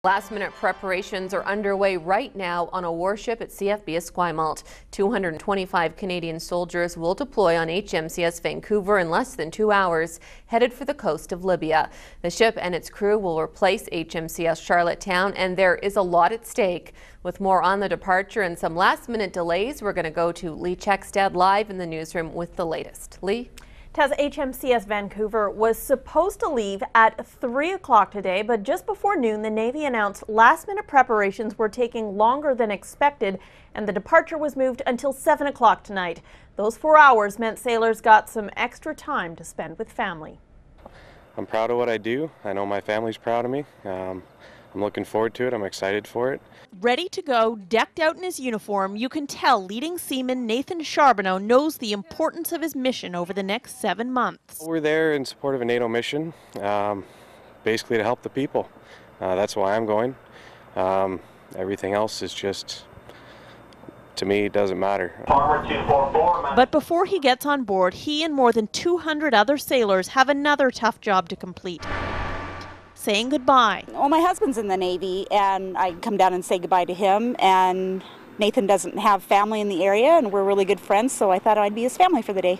Last-minute preparations are underway right now on a warship at CFB Esquimalt. 225 Canadian soldiers will deploy on HMCS Vancouver in less than 2 hours, headed for the coast of Libya. The ship and its crew will replace HMCS Charlottetown, and there is a lot at stake. With more on the departure and some last-minute delays, we're going to go to Lee Checkstad live in the newsroom with the latest. Lee? Taz, HMCS Vancouver was supposed to leave at 3 o'clock today, but just before noon, the Navy announced last-minute preparations were taking longer than expected, and the departure was moved until 7 o'clock tonight. Those 4 hours meant sailors got some extra time to spend with family. I'm proud of what I do. I know my family's proud of me. I'm looking forward to it. I'm excited for it. Ready to go, decked out in his uniform, you can tell leading seaman Nathan Charbonneau knows the importance of his mission over the next 7 months. We're there in support of a NATO mission, basically to help the people. That's why I'm going. Everything else is just, to me, it doesn't matter. But before he gets on board, he and more than 200 other sailors have another tough job to complete. Saying goodbye. Well, my husband's in the Navy, and I come down and say goodbye to him, and Nathan doesn't have family in the area, and we're really good friends, so I thought I'd be his family for the day.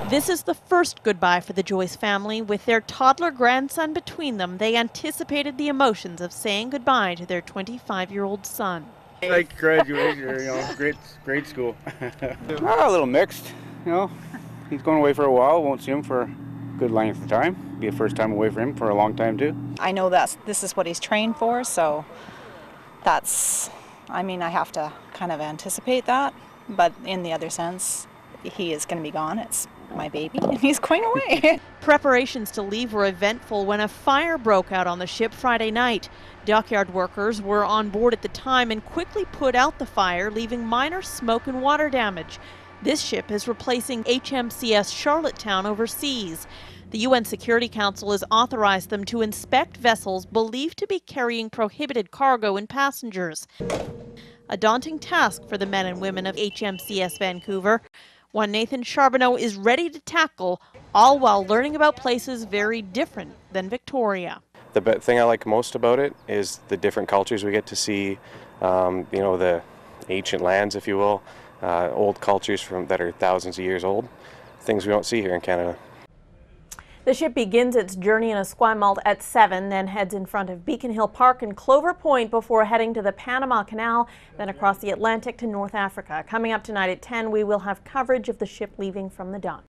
This is the first goodbye for the Joyce family. With their toddler grandson between them, they anticipated the emotions of saying goodbye to their 25-year-old son. Like graduation, grade school. A little mixed, He's going away for a while. Won't see him for a good length of time. Be a first time away for him for a long time too. I know this is what he's trained for, so I have to kind of anticipate that, but in the other sense, he is going to be gone. It's my baby and he's going away. Preparations to leave were eventful when a fire broke out on the ship Friday night. Dockyard workers were on board at the time and quickly put out the fire, leaving minor smoke and water damage. This ship is replacing HMCS Charlottetown overseas. The UN Security Council has authorized them to inspect vessels believed to be carrying prohibited cargo and passengers. A daunting task for the men and women of HMCS Vancouver, one Nathan Charbonneau is ready to tackle, all while learning about places very different than Victoria. The thing I like most about it is the different cultures we get to see, the ancient lands, if you will, old cultures that are thousands of years old, things we don't see here in Canada. The ship begins its journey in Esquimalt at 7, then heads in front of Beacon Hill Park and Clover Point before heading to the Panama Canal, then across the Atlantic to North Africa. Coming up tonight at 10, we will have coverage of the ship leaving from the dock.